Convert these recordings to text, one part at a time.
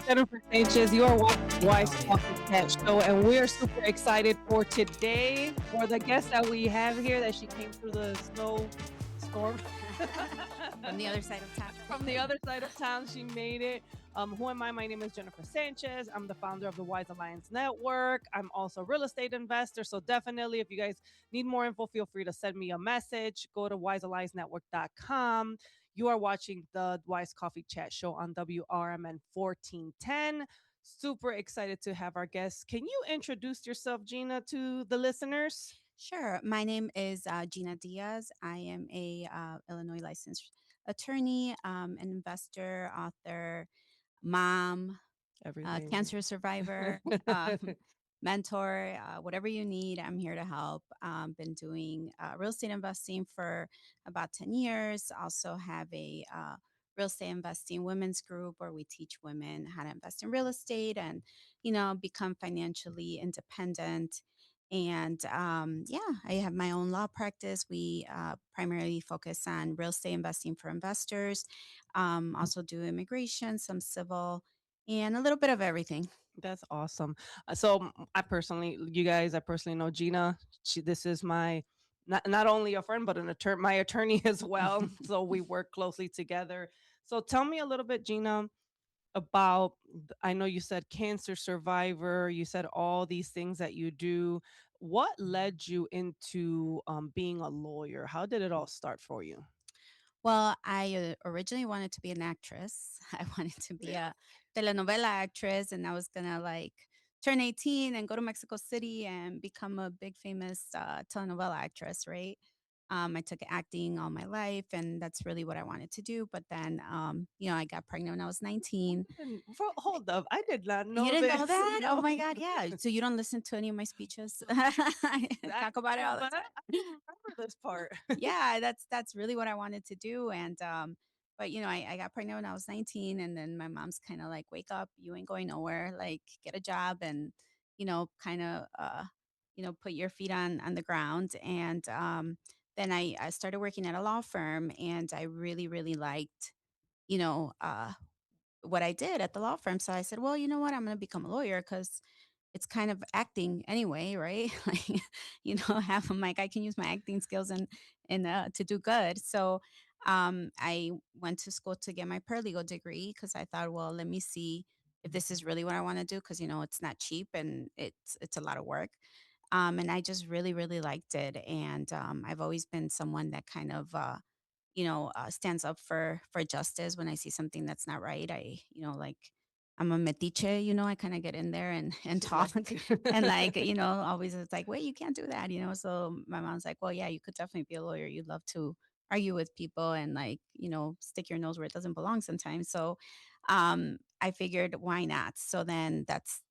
Jennifer Sanchez. You are watching Wise Coffee Chat Show, and we're super excited for today for the guest that we have here that she came through the snow storm From the other side of town. from the other side of town. She made it. Who am I? My name is Jennifer Sanchez. I'm the founder of the Wise Alliance Network. I'm also a real estate investor. So definitely, if you guys need more info, feel free to send me a message. Go to wisealliancenetwork.com. You are watching the Wise Coffee Chat Show on WRMN 1410. Super excited to have our guests. Can you introduce yourself, Gina, to the listeners? Sure. My name is Gina Diaz. I am a Illinois licensed attorney, an investor, author, mom, Everything. cancer survivor, mentor, whatever you need. I'm here to help. Been doing real estate investing for about 10 years. Also have a real estate investing women's group where we teach women how to invest in real estate and, become financially independent. And yeah, I have my own law practice. We primarily focus on real estate investing for investors, also do immigration, some civil, and a little bit of everything. That's awesome. I personally, you guys, I personally know Gina. This is my not only a friend but an attorney, my attorney as well. So we work closely together. So tell me a little bit, Gina, about. I know you said cancer survivor. You said all these things that you do. What led you into being a lawyer? How did it all start for you? Well, I originally wanted to be an actress. I wanted to be Really? a telenovela actress, and I was gonna like turn 18 and go to Mexico City and become a big famous telenovela actress, right? I took acting all my life, and that's really what I wanted to do. But then, I got pregnant when I was 19. Hold up, I did not You know didn't know this. that? Oh No. my God, yeah. So you don't listen to any of my speeches? I I talk about it do, all the but time. I don't remember this part. Yeah, that's really what I wanted to do. And but I got pregnant when I was 19, and then my mom's kind of like, wake up, you ain't going nowhere, like get a job and kind of put your feet on the ground. And then I started working at a law firm, and I really, really liked, you know, uh what I did at the law firm. So I said, well, you know what, I'm gonna become a lawyer because it's kind of acting anyway, right? Like, half of I can use my acting skills and to do good. So I went to school to get my paralegal degree because I thought, well, let me see if this is really what I want to do because it's not cheap and it's a lot of work. And I just really, really liked it. And I've always been someone that kind of stands up for justice when I see something that's not right. Like I'm a metiche, I kind of get in there and talk Like, and like, always it's like, wait, you can't do that, So my mom's like, well, yeah, you could definitely be a lawyer. You'd love to argue with people and like, stick your nose where it doesn't belong sometimes. So I figured why not? So then that's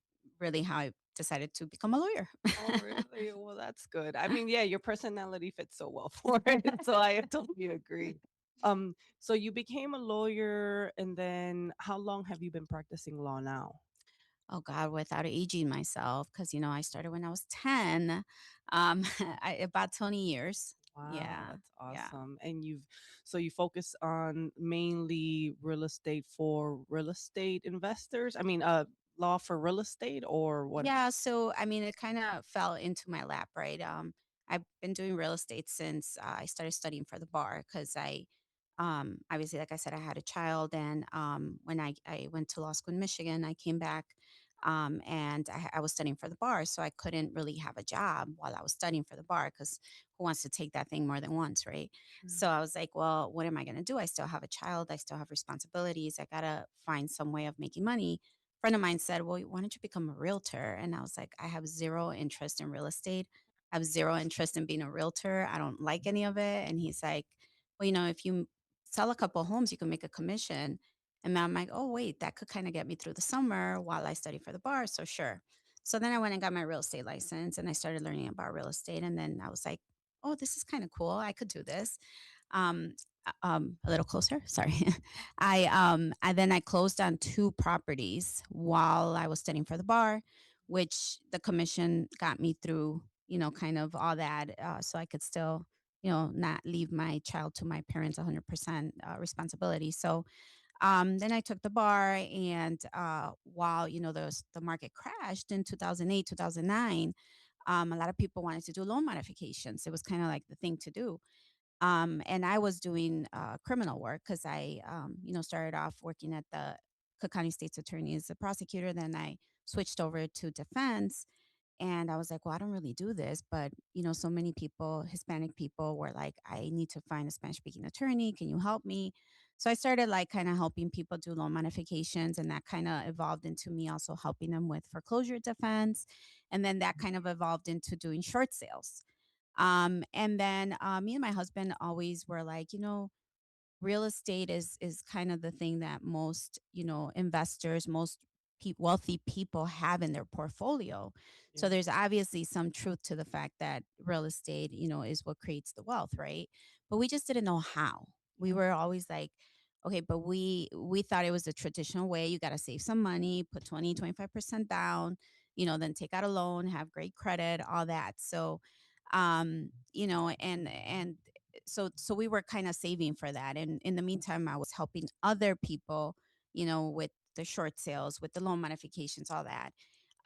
really how I decided to become a lawyer. oh, really? Well, that's good. I mean, yeah, your personality fits so well for it. So I totally agree. So you became a lawyer, and then how long have you been practicing law now? Oh God, without aging myself, because I started when I was 10, about 20 years. Wow, Yeah, that's yeah. awesome. And you focus on mainly real estate for real estate investors? I mean, law for real estate or what? Yeah, so I mean, it kind of fell into my lap, right? I've been doing real estate since I started studying for the bar because obviously, like I said, I had a child, and when I went to law school in Michigan, I came back, and I was studying for the bar, so I couldn't really have a job while I was studying for the bar because who wants to take that thing more than once, right? Mm. So I was like, well, what am I going to do? I still have a child, I still have responsibilities, I gotta find some way of making money. Friend of mine said, well, why don't you become a realtor? And I was like, I have zero interest in real estate. I have zero interest in being a realtor. I don't like any of it. And he's like, well, if you sell a couple homes, you can make a commission. And I'm like, oh, wait, that could kind of get me through the summer while I study for the bar. So sure. So then I went and got my real estate license and I started learning about real estate. And then I was like, oh, this is kind of cool. I could do this. Um, a little closer. Sorry. I then I closed on two properties while I was studying for the bar, which the commission got me through, kind of all that, so I could still, not leave my child to my parents 100% responsibility. So Then I took the bar, and while the market crashed in 2008, 2009, a lot of people wanted to do loan modifications. It was kind of like the thing to do. And I was doing criminal work because I, started off working at the Cook County State's Attorney as a prosecutor. Then I switched over to defense, and I was like, well, I don't really do this, but so many people, Hispanic people, were like, I need to find a Spanish speaking attorney. Can you help me? So I started like kind of helping people do loan modifications, and that kind of evolved into me also helping them with foreclosure defense, and then that kind of evolved into doing short sales. And then me and my husband always were like, real estate is kind of the thing that most investors, most wealthy people have in their portfolio. So Yeah. there's obviously some truth to the fact that real estate is what creates the wealth, right? But we just didn't know how. We Yeah. were always like, okay, but we thought it was the traditional way. You got to save some money, put 20, 25% down, then take out a loan, have great credit, all that. So and so we were kind of saving for that, and in the meantime I was helping other people with the short sales, with the loan modifications, all that.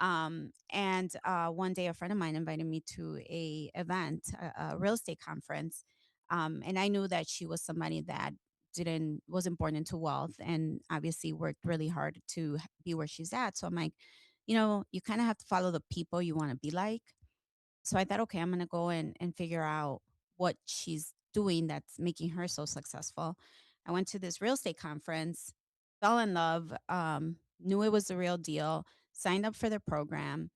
And one day a friend of mine invited me to a event, a real estate conference. And I knew that she was somebody that didn't wasn't born into wealth, and obviously worked really hard to be where she's at. So I'm like, you kind of have to follow the people you want to be like. So I thought, okay, I'm going to go and figure out what she's doing that's making her so successful. I went to this real estate conference, fell in love, knew it was the real deal, signed up for the program.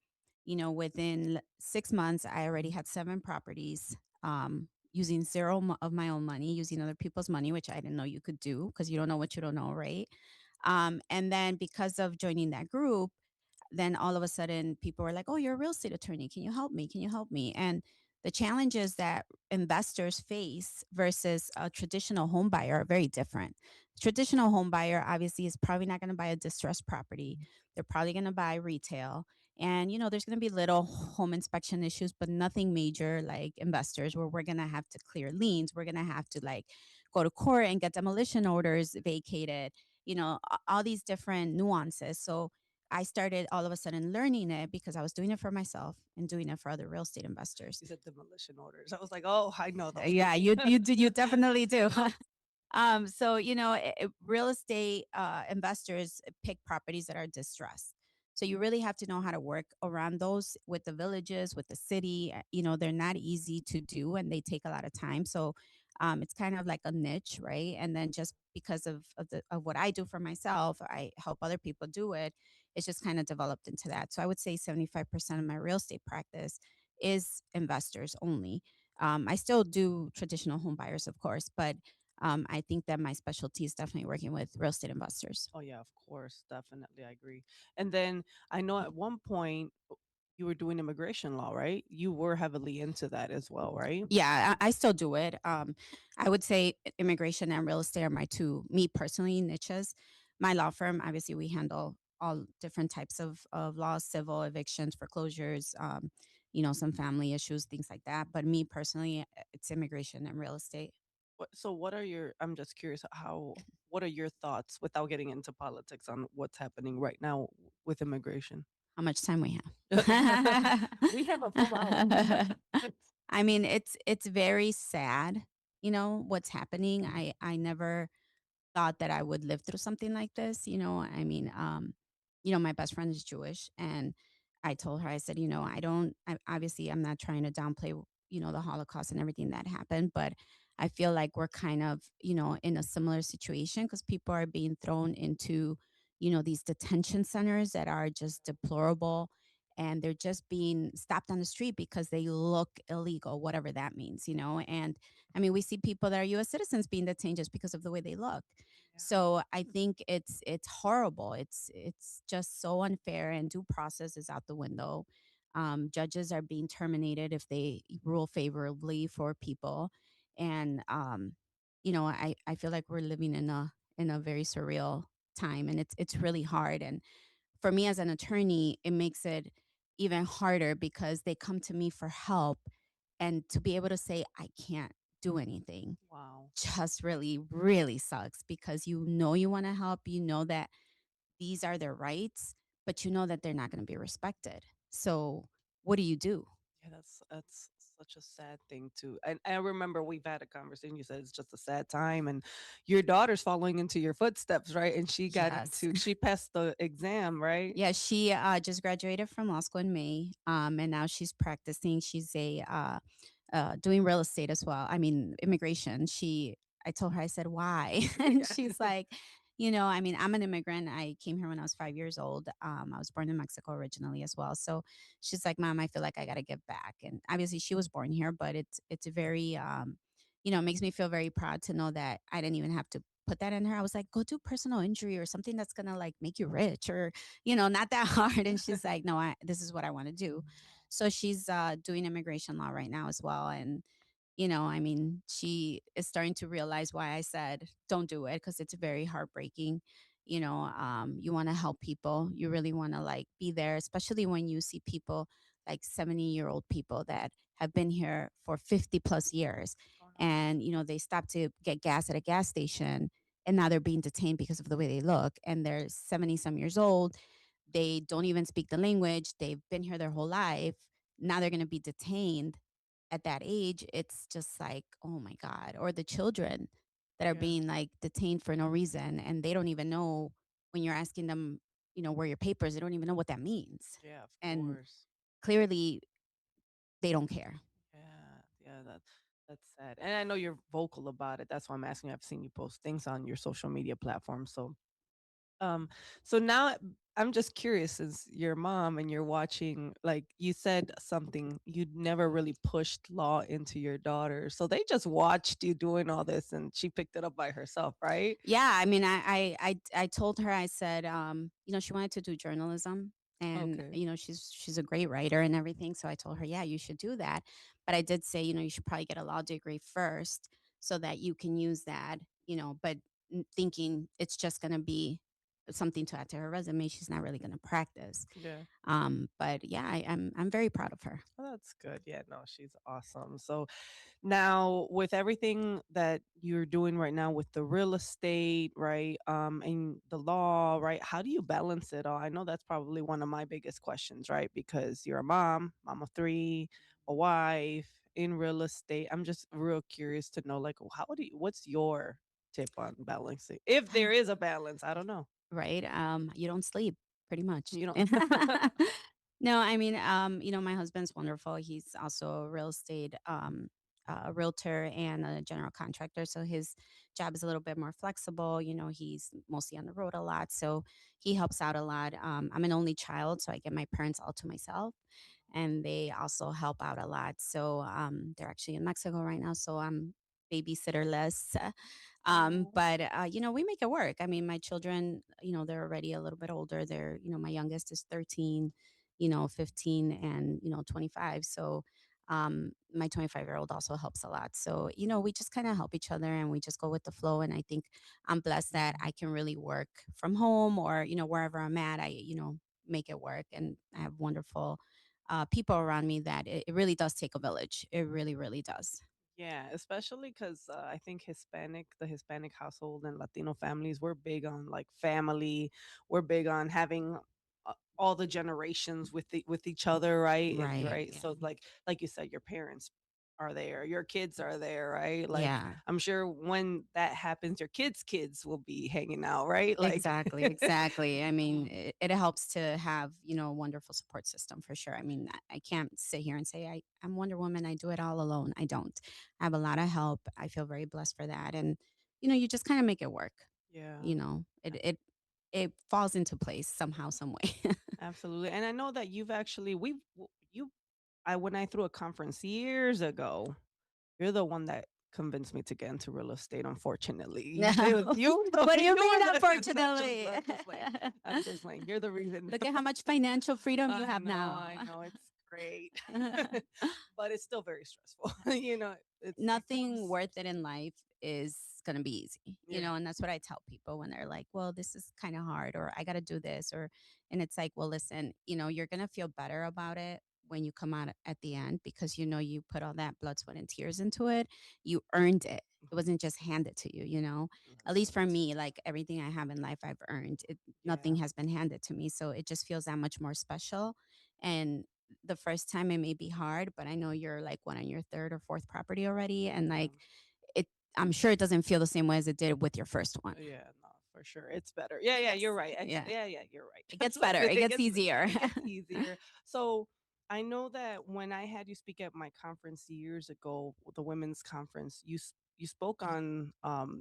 Within 6 months, I already had 7 properties, using zero of my own money, using other people's money, which I didn't know you could do because you don't know what you don't know, right? And then because of joining that group, then all of a sudden people were like, "Oh, you're a real estate attorney. Can you help me? Can you help me?" And the challenges that investors face versus a traditional home buyer are very different. Traditional home buyer obviously is probably not going to buy a distressed property. They're probably going to buy retail. And there's going to be little home inspection issues, but nothing major like investors where we're going to have to clear liens. We're going to have to like go to court and get demolition orders vacated, all these different nuances. So I started all of a sudden learning it because I was doing it for myself and doing it for other real estate investors. You said demolition orders. I was like, oh, I know those. Yeah, you definitely do. So real estate investors pick properties that are distressed. So you really have to know how to work around those with the villages, with the city. They're not easy to do and they take a lot of time. So it's kind of like a niche, right? And then just because of what I do for myself, I help other people do it. It's just kind of developed into that. So I would say 75% of my real estate practice is investors only. I still do traditional home buyers, of course, but I think that my specialty is definitely working with real estate investors. Oh yeah, of course, definitely, I agree. And then I know at one point you were doing immigration law, right? You were heavily into that as well, right? Yeah, I still do it. I would say immigration and real estate are my two, me personally, niches. My law firm, obviously, we handle all different types of laws, civil, evictions, foreclosures, some family issues, things like that. But me personally, it's immigration and real estate. So what are your, I'm just curious how, what are your thoughts without getting into politics on what's happening right now with immigration? How much time we have? We have a full hour. I mean, it's very sad, what's happening. I never thought that I would live through something like this. I mean, my best friend is Jewish, and I told her, I said, I don't, obviously, I'm not trying to downplay, the Holocaust and everything that happened, but I feel like we're kind of, in a similar situation because people are being thrown into, these detention centers that are just deplorable. And they're just being stopped on the street because they look illegal, whatever that means, And I mean, we see people that are U.S. citizens being detained just because of the way they look. Yeah. So I think it's horrible. It's just so unfair, and due process is out the window. Judges are being terminated if they rule favorably for people, and I feel like we're living in a very surreal time, and it's really hard. And for me as an attorney, it makes it even harder because they come to me for help, and to be able to say I can't do anything Wow. just really, really sucks because you know you want to help, you know that these are their rights, but you know that they're not going to be respected. So what do you do? Yeah, that's such a sad thing too. And I remember we've had a conversation. You said it's just a sad time, and your daughter's following into your footsteps, right? And Yes. she passed the exam, right? Yeah, she just graduated from law school in May, and now she's practicing. She's doing real estate as well. I mean, immigration. I told her, I said, why? And Yeah. she's like, I mean, I'm an immigrant. I came here when I was 5 years old. I was born in Mexico originally as well. So she's like, Mom, I feel like I got to give back. And obviously, she was born here, but it's a very, it makes me feel very proud to know that I didn't even have to put that in her. I was like, go do personal injury or something that's gonna like make you rich or, not that hard. And she's like, no, this is what I want to do. So she's doing immigration law right now as well. And I mean, she is starting to realize why I said don't do it because it's very heartbreaking. You want to help people. You really want to like be there, especially when you see people like 70-year-old people that have been here for 50 plus years. Oh no. And, they stop to get gas at a gas station and now they're being detained because of the way they look. And they're 70 some years old. They don't even speak the language. They've been here their whole life. Now they're going to be detained at that age. It's just like, oh my God. Or the children that are Yeah. being like detained for no reason. And they don't even know when you're asking them, where your papers, they don't even know what that means. Yeah, of And course. clearly they don't care. Yeah, yeah, that's sad. And I know you're vocal about it. That's why I'm asking. I've seen you post things on your social media platform. Um, so now I'm just curious, as your mom and you're watching, like you said something, you'd never really pushed law into your daughter. So they just watched you doing all this and she picked it up by herself, right? Yeah, I mean, I told her, I said, she wanted to do journalism, and Okay. she's a great writer and everything. So I told her, yeah, you should do that. But I did say, you should probably get a law degree first so that you can use that. But thinking it's just going to be something to add to her resume, she's not really going to practice. Yeah. But yeah, I'm very proud of her. Oh, that's good. Yeah, no, she's awesome. So now, with everything that you're doing right now with the real estate, right, and the law, right, how do you balance it all? I know that's probably one of my biggest questions, right? Because you're a mom of three, a wife in real estate. I'm just real curious to know, like, what's your tip on balancing? If there is a balance, I don't know. Right? You don't sleep pretty much. You know, No, I mean, my husband's wonderful. He's also a real estate a realtor and a general contractor. So his job is a little bit more flexible. He's mostly on the road a lot. So he helps out a lot. I'm an only child, so I get my parents all to myself. And they also help out a lot. So they're actually in Mexico right now. So I'm babysitterless. oh, But we make it work. I mean, my children, they're already a little bit older. My youngest is 13, 15 and, 25. So my 25-year-old also helps a lot. So, we just kind of help each other and we just go with the flow. And I think I'm blessed that I can really work from home or, wherever I'm at, make it work. And I have wonderful people around me that it really does take a village. It really, really does. yeah, especially because I think the Hispanic household and Latino families, we're big on like family. We're big on having all the generations with each other, right? And Right. right, Yeah. so like you said, your parents are there, your kids are there, right? Like Yeah. I'm sure when that happens, your kids will be hanging out, right? Like, Exactly, exactly. I mean, um, it helps to have, a wonderful support system for sure. I mean, I can't sit here and say I'm Wonder Woman. I do it all alone. I don't. I have a lot of help. I feel very blessed for that. And, you just kind of make it work. yeah. It falls into place somehow, some way. Absolutely. And I know that you've actually you I when I threw a conference years ago, you're the one that convinced me to get into real estate, unfortunately. No. It was you though. What do you You mean, were the unfortunately? I'm just playing. I'm just playing. You're the reason. Look at how much financial freedom you have I now. know it's great. But it's still very stressful. It Nothing comes. worth it in life is going to be easy, Yeah. and that's what I tell people when they're like, well, this is kind of hard, or I got to do this, and it's like, well, listen, you're going to feel better about it when you come out at the end, because you know you put all that blood, sweat, and tears into it. You earned it. It Mhm. wasn't just handed to you, you know? At That's least for sweet. me, like everything I have in life, I've earned it. Nothing Yeah. has been handed to me. So it just feels that much more special. And the first time it may be hard, but I know you're like what on your third or fourth property already. And Yeah. like it, I'm sure it doesn't feel the same way as it did with your first one. Yeah, no, for sure. It's better. Yeah, yeah, you're Yes. right. Yeah. Yeah, yeah, you're right. It gets better. Listen, It gets easier. it gets easier. So I know that when I had you speak at my conference years ago, the women's conference, you spoke on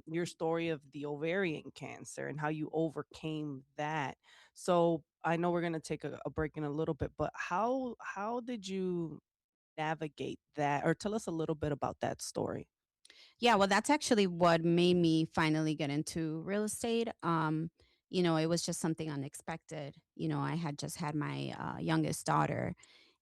your story of the ovarian cancer and how you overcame that. So I know we're gonna take a break in a little bit, but how did you navigate that, or tell us a little bit about that story? Yeah, well, that's actually what made me finally get into real estate. It was just something unexpected. I had just had my youngest daughter,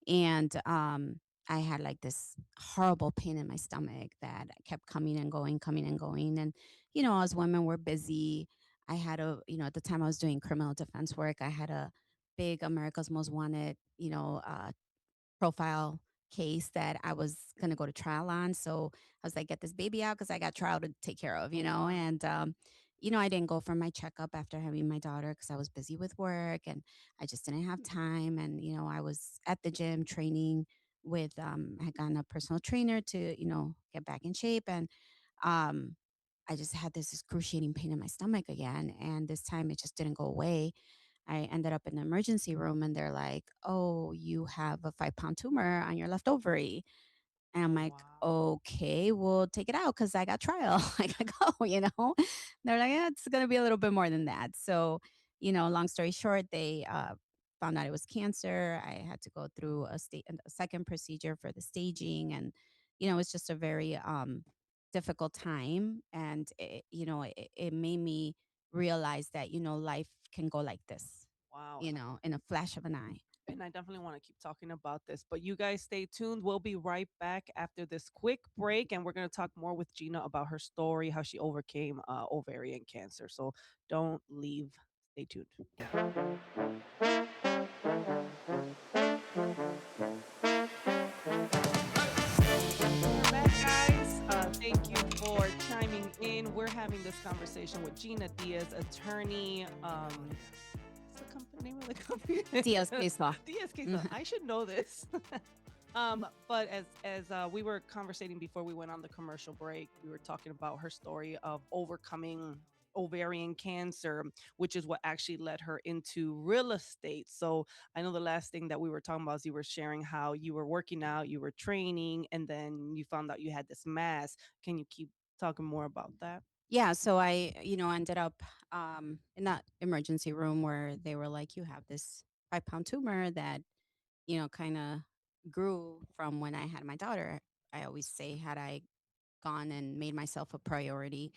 and I had like this horrible pain in my stomach that kept coming and going, coming and going. And, as women were busy, I had at the time I was doing criminal defense work, I had a big America's Most Wanted, profile case that I was going to go to trial on. So I was like, get this baby out because I got trial to take care of, Oh wow. and, I didn't go for my checkup after having my daughter because I was busy with work and I just didn't have time. And, I was at the gym training I had gotten a personal trainer to, get back in shape. And um, I just had this excruciating pain in my stomach again. And this time it just didn't go away. I ended up in the emergency room and they're like, "Oh, you have a 5-pound tumor on your left ovary." And I'm Oh like, wow. "Okay, we'll take it out because I got trial. I gotta go, you know?" They're like, "Yeah, it's gonna be a little bit more than that." So, long story short, they found out it was cancer. I had to go through a second procedure for the staging, and it's just a very difficult time. And it made me realize that life can go like this, Wow. in a flash of an eye. And I definitely want to keep talking about this, but you guys stay tuned. We'll be right back after this quick break, and we're going to talk more with Gina about her story, how she overcame ovarian cancer. So don't leave. Stay tuned. We're back, guys. Thank you for chiming in. We're having this conversation with Gina Diaz, attorney. What's the name of the company? Diaz case law. Diaz Queso. Mhm. I should know this. But as we were conversating before we went on the commercial break, we were talking about her story of overcoming ovarian cancer, which is what actually led her into real estate. So I know the last thing that we were talking about is you were sharing how you were working out, you were training, and then you found out you had this mass. Can you keep talking more about that? Yeah, so I, ended up in that emergency room where they were like, "You have this 5-pound tumor that, kind of grew from when I had my daughter." I always say, had I gone and made myself a priority,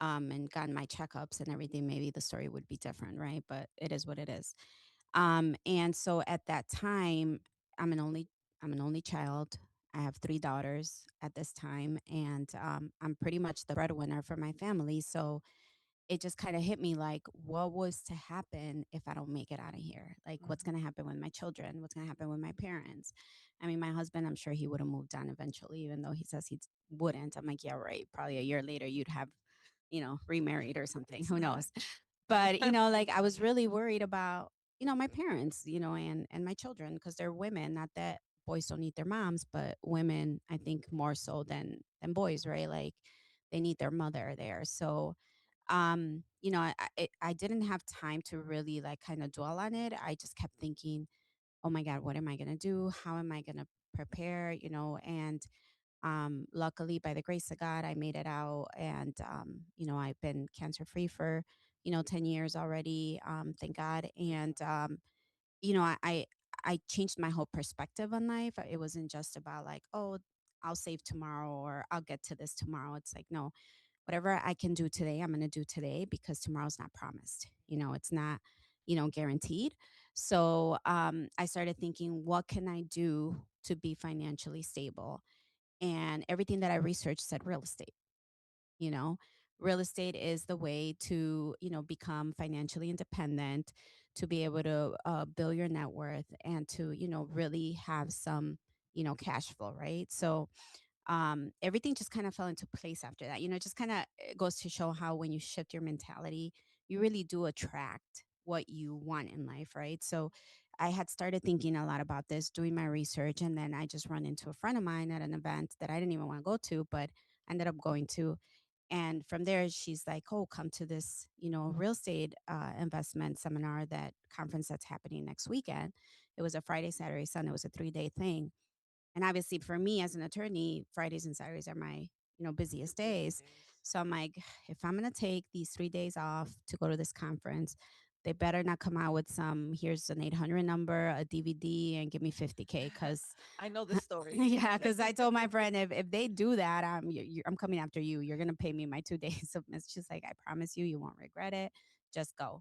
and gotten my checkups and everything, maybe the story would be different, right? But it is what it is. And so at that time, I'm an only I'm an only child. I have 3 daughters at this time, and I'm pretty much the breadwinner for my family. So it just kind of hit me like, what was to happen if I don't make it out of here? Like, what's Mhm. going to happen with my children? What's going to happen with my parents? I mean, my husband, I'm sure he would have moved on eventually, even though he says he wouldn't. I'm like, yeah, right. Probably a year later, you'd have, remarried or something. It's Who not. knows? But, like I was really worried about, my parents, and my children, because they're women. Not that boys don't need their moms, but women, I think more so than boys, right? Like they need their mother there. So I didn't have time to really like kind of dwell on it. I just kept thinking, oh my God, what am I gonna do? How am I gonna prepare? And luckily, by the grace of God, I made it out, and I've been cancer free for 10 years already. Thank God. Praise And God. you know, I, I I changed my whole perspective on life. It wasn't just about like, oh, I'll save tomorrow or I'll get to this tomorrow. It's like, no, whatever I can do today, I'm going to do today because tomorrow's not promised. It's not, guaranteed. So I started thinking, what can I do to be financially stable? And everything that I researched said real estate. you know Real estate is the way to become financially independent, to be able to build your net worth and to, really have some, cash flow, right? So everything just kind of fell into place after that. It just kind of goes to show how when you shift your mentality, you really do attract what you want in life, right? So I had started thinking a lot about this, doing my research, and then I just run into a friend of mine at an event that I didn't even want to go to, but I ended up going to. And from there, she's like, "Oh, come to this, real estate investment seminar, that conference that's happening next weekend." It was a Friday, Saturday, Sunday. It was a 3-day thing, and obviously for me as an attorney, Fridays and Saturdays are my, Your busiest busy days. days. So I'm like, if I'm going to take these 3 days off to go to this conference, they better not come out with some, here's an 800 number, a DVD, and give me 50K. Cause I know this story. yeah, because I told my friend, if they do that, I'm coming after you. You're gonna pay me my 2 days of It's just like, I promise you, you won't regret it. Just go.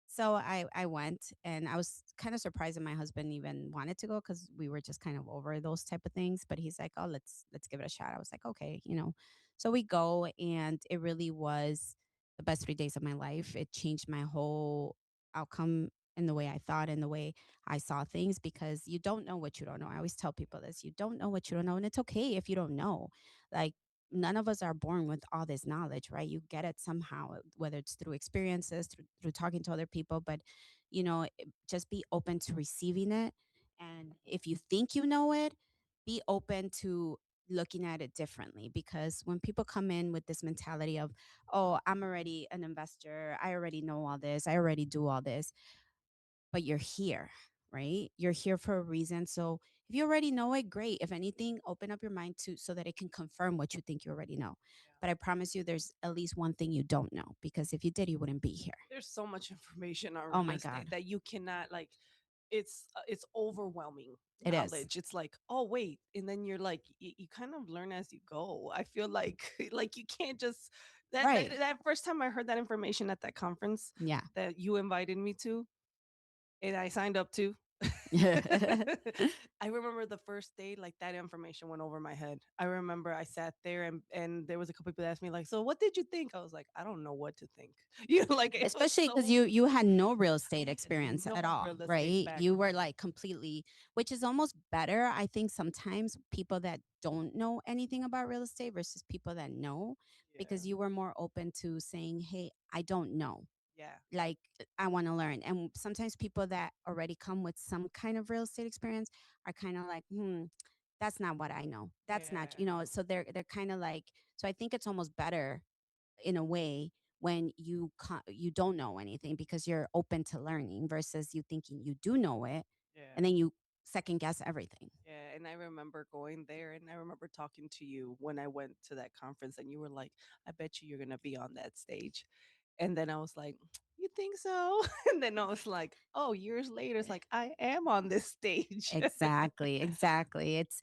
So I went, and I was kind of surprised that my husband even wanted to go, because we were just kind of over those type of things. But he's like, "Oh, let's give it a shot." I was like, "Okay." So we go, and it really was the best 3 days of my life. It changed my whole outcome in the way I thought, in the way I saw things, because you don't know what you don't know. I always tell people this: you don't know what you don't know. And it's okay if you don't know. Like, none of us are born with all this knowledge, right? You get it somehow, whether it's through experiences, through talking to other people. But, just be open to receiving it. And if you think you know it, be open to looking at it differently, because when people come in with this mentality of, "Oh, I'm already an investor, I already know all this, I already do all this," but you're here, right? You're here for a reason. So if you already know it, great. If anything, open up your mind to, so that it can confirm what you think you already know. Yeah. But I promise you, there's at least one thing you don't know, because if you did, you wouldn't be here. There's so much information on Oh real my estate God. that you cannot like. It's overwhelming It is. knowledge. It's like, oh wait, and then you're like, you kind of learn as you go. I feel like like you can't just Right. that first time I heard that information at that conference Yeah. that you invited me to, and I signed up to. I remember the first day, like that information went over my head. I remember I sat there, and there was a couple people that asked me like, "So what did you think?" I was like, "I don't know what to think." Like it was Especially because so. you had no real I estate had experience at no all, real estate right? You were background. like completely, which is almost better. I think sometimes people that don't know anything about real estate versus people that know, Yeah, because you were more open to saying, "Hey, I don't know, yeah, like, I want to learn." And sometimes people that already come with some kind of real estate experience are kind of like, that's not what I know, that's not, yeah, so they're kind of like, so I think it's almost better in a way when you don't know anything, because you're open to learning, versus you thinking you do know it, and yeah. then you second guess everything. Yeah, and I remember going there, and I remember talking to you when I went to that conference, and you were like, "I bet you're gonna be on that stage." And then I was like, "You think so?" And then I was like, "Oh, years later, it's like I am on this stage." Exactly, exactly. It's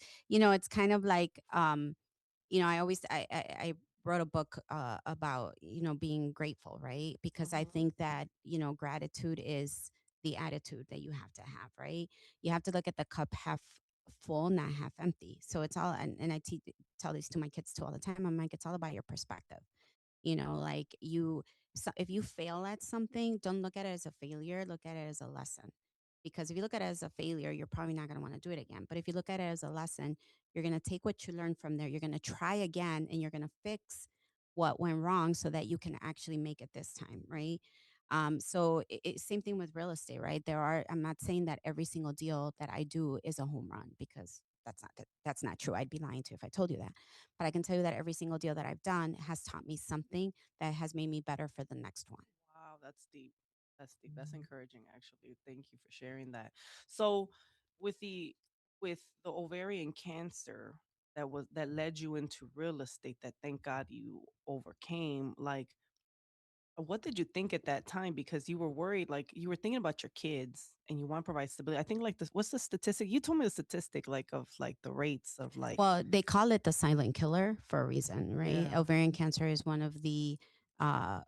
kind of like, I always I wrote a book about, being grateful, right? Because I Mhm. think that, gratitude is the attitude that you have to have, right? You have to look at the cup half full, not half empty. So it's all, and I tell these to my kids too all the time. I'm like, it's all about your perspective. Like, so if you fail at something, don't look at it as a failure, look at it as a lesson. Because if you look at it as a failure, you're probably not going to want to do it again. But if you look at it as a lesson, you're going to take what you learned from there, you're going to try again, and you're going to fix what went wrong, so that you can actually make it this time, right? So same thing with real estate, right? I'm not saying that every single deal that I do is a home run, because that's not true. I'd be lying to you if I told you that. But I can tell you that every single deal that I've done has taught me something that has made me better for the next one. Wow, that's deep. That's deep. That's encouraging, actually. Thank you for sharing that. So, with the ovarian cancer that led you into real estate, that thank God you overcame, like what did you think at that time? Because you were worried, like you were thinking about your kids and you want to provide stability. I think like this, what's the statistic? You told me the statistic like of like the rates of like, Well, they call it the silent killer for a reason, right? yeah. Ovarian cancer is one of the uh,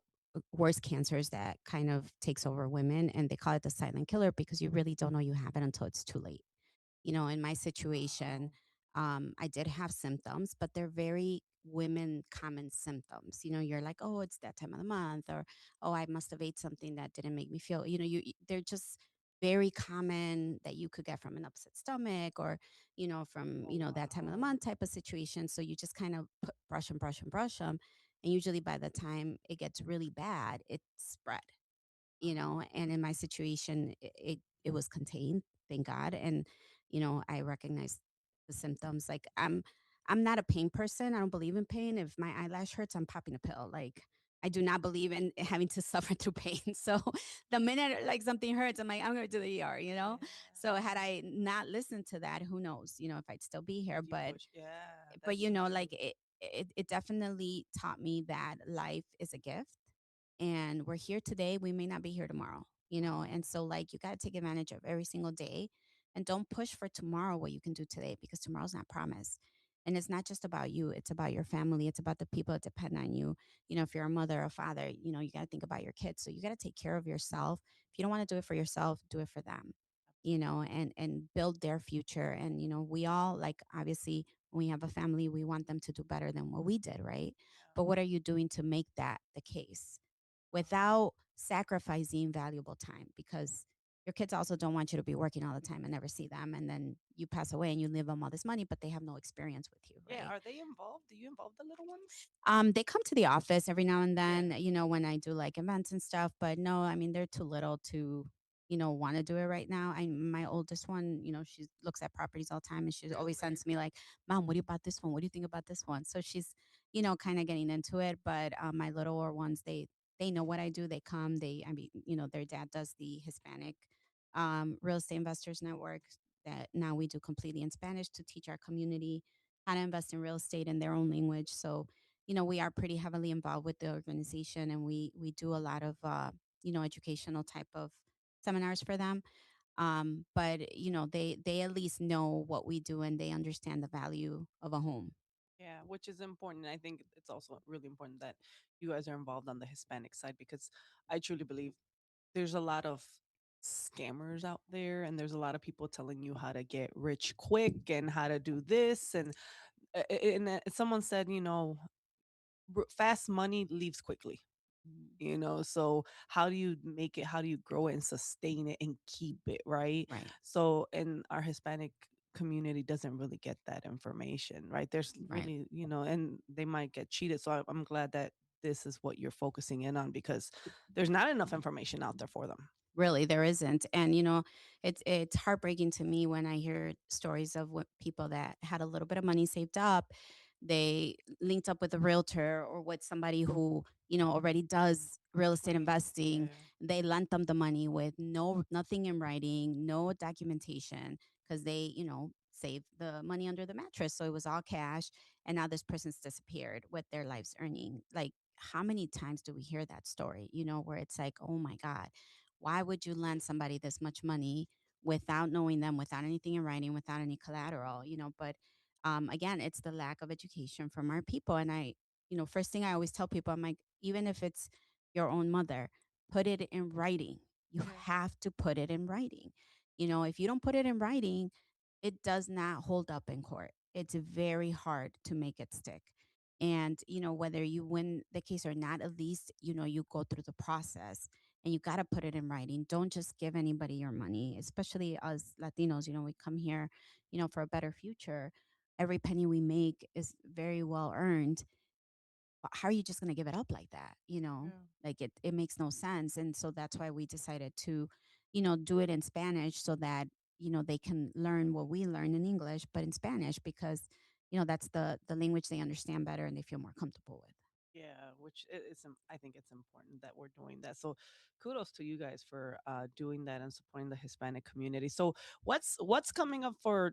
worst cancers that kind of takes over women. And they call it the silent killer because you really don't know you have it until it's too late. In my situation, Wow. I did have symptoms, but they're very women common symptoms. You're like, oh, it's that time of the month, or oh, I must have ate something that didn't make me feel. They're just very common that you could get from an upset stomach, or from Oh, that time of the wow. month type of situation. So you just kind of brush and brush and brush them, and usually by the time it gets really bad, it's spread. And in my situation, it was contained, thank God. And I recognized the symptoms. Like, I'm not a pain person. I don't believe in pain. If my eyelash hurts, I'm popping a pill. Like, I do not believe in having to suffer through pain. So the minute like something hurts, I'm like, I'm going to the ER. Yeah. So had I not listened to that, who knows, if I'd still be here. If you But push, yeah, but that's so like true. it definitely taught me that life is a gift, and we're here today, we may not be here tomorrow. And Wow. so like you got to take advantage of every single day, and don't push for tomorrow what you can do today, because tomorrow's not promised. And it's not just about you, it's about your family, it's about the people that depend on you. If you're a mother or father, you got to think about your kids. So you got to take care of yourself. If you don't want to do it for yourself, do it for them. And build their future. And we all, like, obviously when we have a family, we want them to do better than what we did, right? But what are you doing to make that the case without sacrificing valuable time? Because your kids also don't want you to be working all the time and never see them, and then you pass away and you leave them all this money, but they have no experience with you, Yeah, right? are they involved? Do you involve the little ones? They come to the office every now and Yeah. then, when I do like events and stuff, but no, I mean, they're too little to, want to do it right now. My oldest one, she looks at properties all the time, and she always Really? sends me like, Mom, what do you about this one? What do you think about this one? So she's, kind of getting into it. But my littler ones, they know what I do. They come, I mean, their dad does the Hispanic real estate investors network that now we do completely in Spanish to teach our community how to invest in real estate in their own language. So, we are pretty heavily involved with the organization, and we do a lot of educational type of seminars for them. But they at least know what we do, and they understand the value of a home. Yeah, which is important. I think it's also really important that you guys are involved on the Hispanic side because I truly believe there's a lot of scammers out there and there's a lot of people telling you how to get rich quick and how to do this and someone said, fast money leaves quickly. Mhm. So how do you make it, how do you grow it and sustain it and keep it, right? Right, So and our Hispanic community doesn't really get that information, right? There's right. really, and they might get cheated. So I'm glad that this is what you're focusing in on because there's not enough information out there for them. Really, there isn't. And it's heartbreaking to me when I hear stories of what people that had a little bit of money saved up, they linked up with a realtor or with somebody who, already does real estate Right. investing. Yeah. They lent them the money with nothing in writing, no documentation, because they, saved the money under the mattress. So it was all cash. And now this person's disappeared with their life's earning. Like, how many times do we hear that story, where it's like, oh my God, why would you lend somebody this much money without knowing them, without anything in writing, without any collateral? But again, it's the lack of education from our people. And first thing I always tell people, I'm like, even if it's your own mother, put it in writing. You Yeah. have to put it in writing. If you don't put it in writing, it does not hold up in court. It's very hard to make it stick. And, whether you win the case or not, at least, you go through the process, and you got to put it in writing. Don't just give anybody your money, especially us Latinos. We come here, for a better future. Every penny we make is very well earned. How are you just going to give it up like that? Yeah. Like it makes no sense. And so that's why we decided to, do it in Spanish so that, they can learn what we learn in English, but in Spanish, because, that's the language they understand better and they feel more comfortable with. Yeah, which I think it's important that we're doing that. So kudos to you guys for doing that and supporting the Hispanic community. So what's coming up for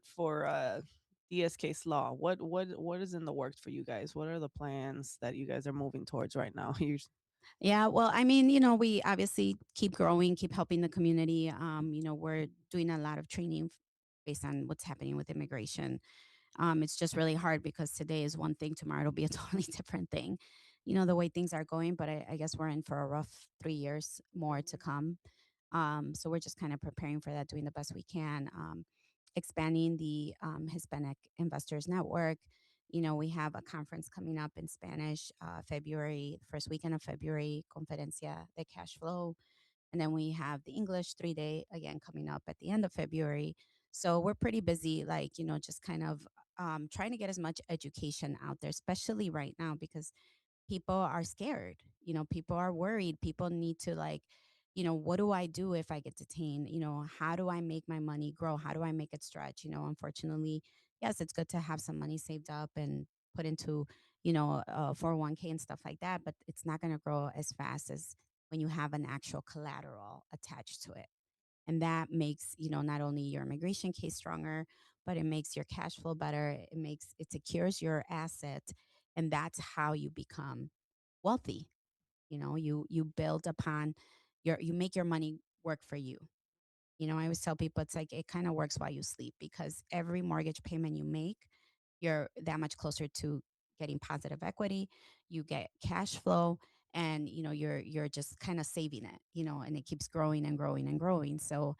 DSK law? What is in the works for you guys? What are the plans that you guys are moving towards right now? Yeah, well, I mean, we obviously keep growing, keep helping the community. We're doing a lot of training based on what's happening with immigration. It's just really hard because today is one thing, tomorrow it'll be a totally different thing. The way things are going, but I guess we're in for a rough 3 years more to come. So we're just kind of preparing for that, doing the best we can, expanding the Hispanic Investors Network, We have a conference coming up in Spanish, February, first weekend of February, Conferencia de Cash Flow. And then we have the English 3 day again coming up at the end of February. So we're pretty busy, like, just kind of trying to get as much education out there, especially right now, because people are scared. People are worried. People need to, like, what do I do if I get detained? How do I make my money grow? How do I make it stretch? Unfortunately, yes, it's good to have some money saved up and put into, 401k and stuff like that, but it's not going to grow as fast as when you have an actual collateral attached to it. And that makes, not only your immigration case stronger, but it makes your cash flow better. It secures your asset. And that's how you become wealthy. You build upon you make your money work for you. I always tell people it's like it kind of works while you sleep, because every mortgage payment you make, you're that much closer to getting positive equity. You get cash flow, and you're just kind of saving it, and it keeps growing and growing and growing. So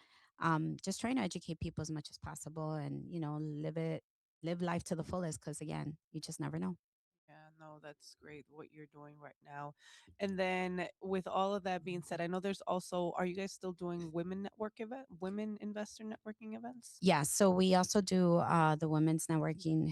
just trying to educate people as much as possible, and live life to the fullest, because again, you just never know. Yeah, no, that's great what you're doing right now. And then with all of that being said, I know there's also, are you guys still doing women investor networking events? Yeah, so we also do the women's networking,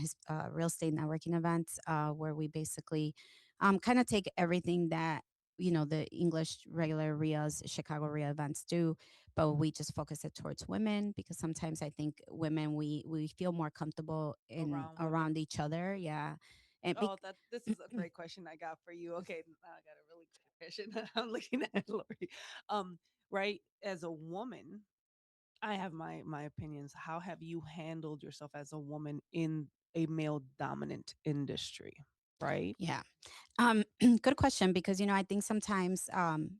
real estate networking events, where we basically kind of take everything that the English regular RIAs, Chicago RIA events do, but we just focus it towards women, because sometimes I think women, we feel more comfortable in Around women. around each other. Yeah, and Oh, that this is a great question I got for you. Okay, now I got a really great question. I'm looking at Lori. Um, right, as a woman, I have my opinions. How have you handled yourself as a woman in a male dominant industry? Right? yeah. Good question, because I think sometimes,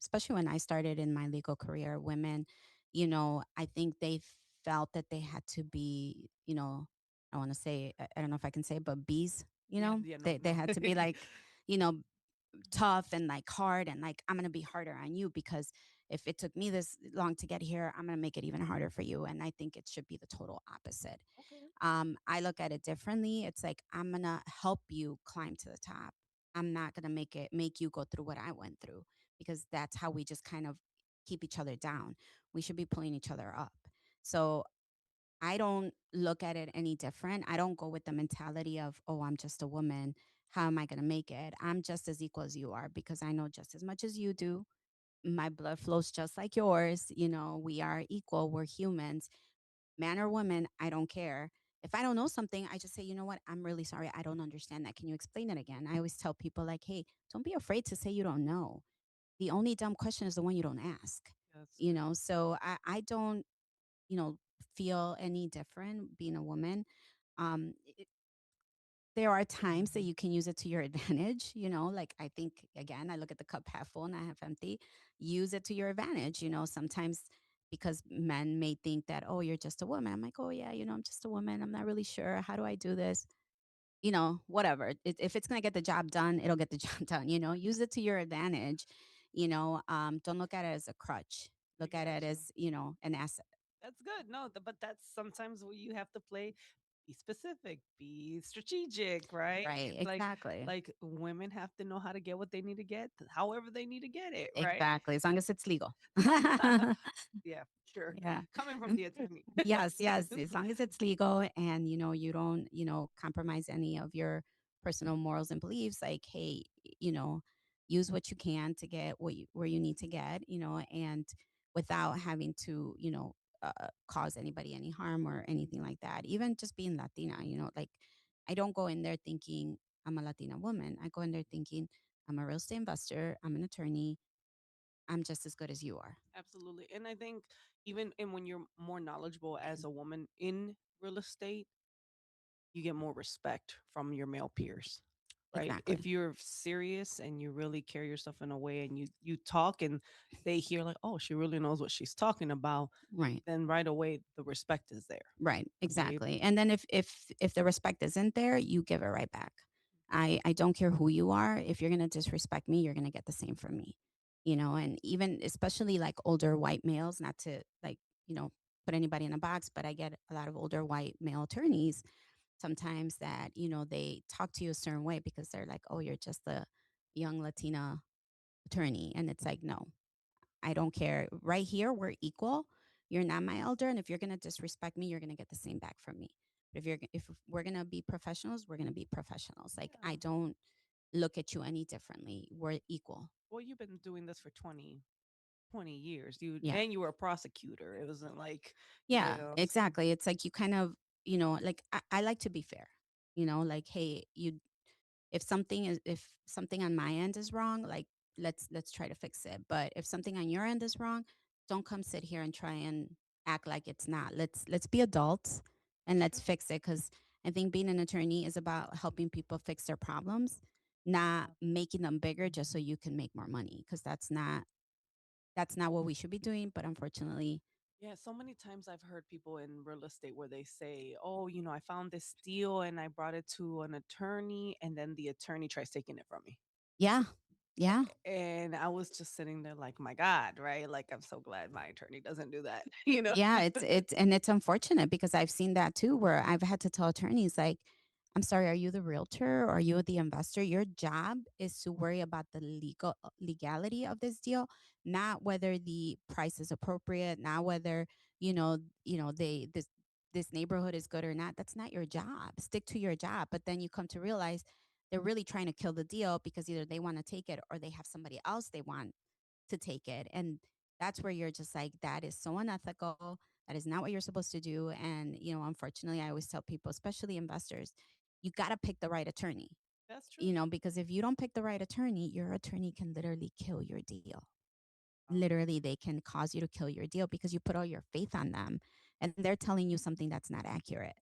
especially when I started in my legal career, women, I think they felt that they had to be, I want to say, I don't know if I can say it, but bees. Yeah, yeah, no, They no. had to be like, you know, tough and like hard, and like, I'm gonna be harder on you, because if it took me this long to get here, I'm gonna make it even harder for you. And I think it should be the total opposite. Okay. I look at it differently. It's like, I'm gonna help you climb to the top. I'm not gonna make you go through what I went through, because that's how we just kind of keep each other down. We should be pulling each other up. So I don't look at it any different. I don't go with the mentality of, oh, I'm just a woman. How am I gonna make it? I'm just as equal as you are, because I know just as much as you do. My blood flows just like yours. We are equal. We're humans, man or woman, I don't care. If I don't know something, I just say, you know what, I'm really sorry. I don't understand that. Can you explain it again? I always tell people, like, hey, don't be afraid to say you don't know. The only dumb question is the one you don't ask. That's true. So I don't, you know, feel any different being a woman. Um, there are times that you can use it to your advantage, like, I think, again, I look at the cup half full and I half empty. Use it to your advantage. Sometimes, because men may think that, oh, you're just a woman. I'm like, oh yeah, I'm just a woman. I'm not really sure. How do I do this? Whatever. If it's going to get the job done, it'll get the job done. Use it to your advantage. Don't look at it as a crutch. I Look at got it you. as, an asset. That's good. No, but that's sometimes where you have to play, be specific, be strategic, right? Right. Exactly. Like women have to know how to get what they need to get, however they need to get it, right? Exactly. As long as it's legal. Yeah, sure. Yeah. Coming from the attorney. Yes, yes. As long as it's legal, and you don't, compromise any of your personal morals and beliefs, like, hey, use what you can to get where you need to get, and without having to, cause anybody any harm or anything like that. Even just being Latina, like, I don't go in there thinking I'm a Latina woman. I go in there thinking I'm a real estate investor, I'm an attorney, I'm just as good as you are. Absolutely. And I think even and when you're more knowledgeable as a woman in real estate, you get more respect from your male peers. Right? If Exactly. you're serious and you really carry yourself in a way and you talk and they hear like, "Oh, she really knows what she's talking about," Right. then right away the respect is there. Right, Right? exactly. And then if the respect isn't there, you give it right back. I don't care who you are. If you're gonna disrespect me, you're gonna get the same from me. And even especially like older white males, not to, like, put anybody in a box, but I get a lot of older white male attorneys. sometimes that, they talk to you a certain way because they're like, oh, you're just a young Latina attorney. And it's like, no, I don't care. Right here, we're equal. You're not my elder. And if you're going to disrespect me, you're going to get the same back from me. But if we're going to be professionals, we're going to be professionals. Like, I Yeah. don't look at you any differently. We're equal. Well, you've been doing this for 20 years. You Yeah. and you were a prosecutor. It wasn't like, Yeah, so exactly. It's like you kind of, like I like to be fair, like, hey, if something on my end is wrong, like let's try to fix it. But if something on your end is wrong, don't come sit here and try and act like it's not. Let's be adults and that's let's true. fix it, cuz I think being an attorney is about helping people fix their problems, not Yeah. making them bigger just so you can make more money, cuz that's not what we should be doing, but unfortunately, Yeah, so many times I've heard people in real estate where they say, "Oh, I found this deal and I brought it to an attorney, and then the attorney tries taking it from me." yeah. Yeah. And I was just sitting there like, "My God," right? Like, I'm so glad my attorney doesn't do that, you know? Yeah, it's unfortunate because I've seen that too, where I've had to tell attorneys like, "I'm sorry, are you the realtor or are you the investor? Your job is to worry about the legality of this deal, not whether the price is appropriate, not whether, this neighborhood is good or not. That's not your job. Stick to your job." But then you come to realize they're really trying to kill the deal because either they want to take it or they have somebody else they want to take it. And that's where you're just like, that is so unethical. That is not what you're supposed to do. And, unfortunately, I always tell people, especially investors, you got to pick the right attorney, That's true. because if you don't pick the right attorney, your attorney can literally kill your deal. Wow. Literally, they can cause you to kill your deal because you put all your faith on them and they're telling you something that's not accurate.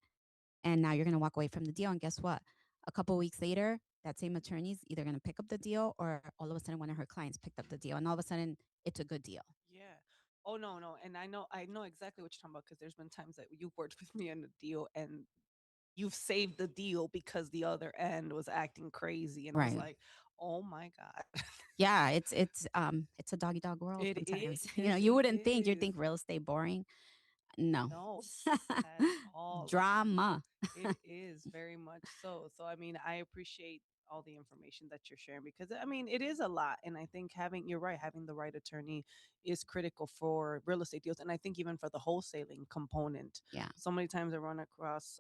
And now you're going to walk away from the deal. And guess what? A couple weeks later, that same attorney's either going to pick up the deal or all of a sudden one of her clients picked up the deal. And all of a sudden, it's a good deal. Yeah. Oh, no, no, and I know exactly what you're talking about because 'cause there's been times that you worked with me in a deal and you've saved the deal because the other end was acting crazy, and I was Right. like, "Oh my god." Yeah, it's a doggy dog world It sometimes. is, You it wouldn't think you'd is. think real estate boring. No. No, at all, like Drama. it is very much so. So, I mean, I appreciate all the information that you're sharing because, I mean, it is a lot. And I think you're right, having the right attorney is critical for real estate deals. And I think even for the wholesaling component, Yeah. so many times I run across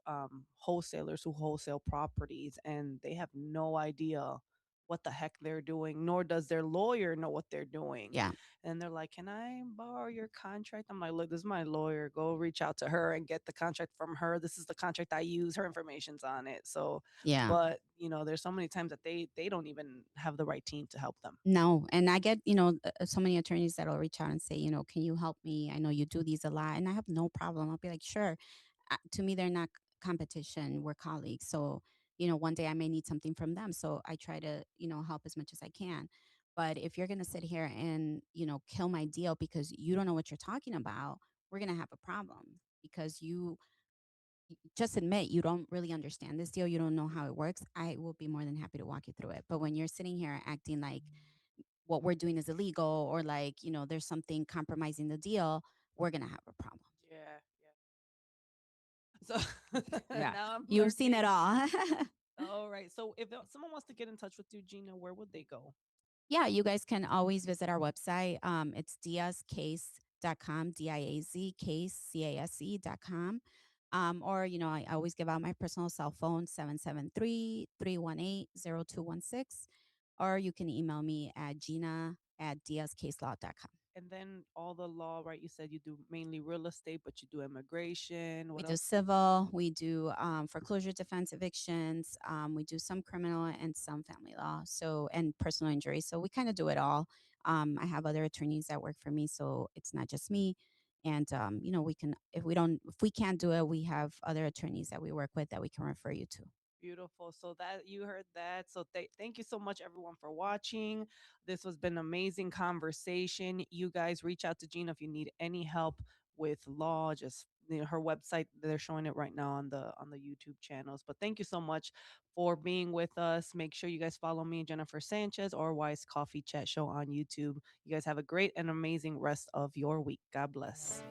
wholesalers who wholesale properties and they have no idea what the heck they're doing, nor does their lawyer know what they're doing. Yeah. And they're like, "Can I borrow your contract?" I'm like, "Look, this is my lawyer. Go reach out to her and get the contract from her. This is the contract I use. Her information's on it." So, Yeah. but there's so many times that they don't even have the right team to help them. No, and I get, so many attorneys that'll reach out and say, "Can you help me? I know you do these a lot." And I have no problem. I'll be like, "Sure." To me, they're not competition. We're colleagues. So, one day I may need something from them. So I try to, help as much as I can. But if you're going to sit here and, kill my deal because you don't know what you're talking about, we're going to have a problem because you just admit you don't really understand this deal. You don't know how it works. I will be more than happy to walk you through it. But when you're sitting here acting like what we're doing is illegal or like, there's something compromising the deal, we're going to have a problem. Yeah, yeah. So Yeah. now I'm You've seen it learning. all. All right. So if someone wants to get in touch with you, Gina, where would they go? Yeah, you guys can always visit our website. It's diazcase.com, DIAZ case, CASE.com. Or, I always give out my personal cell phone, 773-318-0216. Or you can email me at gina@diazcaselaw.com. And then all the law, right? You said you do mainly real estate, but you do immigration. We What do else? civil, we do foreclosure defense evictions, we do some criminal and some family law, so and personal injury. So we kind of do it all. I have other attorneys that work for me, so it's not just me. And we can if we can't do it, we have other attorneys that we work with that we can refer you to. Beautiful. So that you heard that. So thank you so much everyone for watching. This has been an amazing conversation. You guys reach out to Gina if you need any help with law. Just her website, they're showing it right now on the YouTube channels. But thank you so much for being with us. Make sure you guys follow me, Jennifer Sanchez, or Wise Coffee Chat Show on YouTube. You guys have a great and amazing rest of your week. God bless.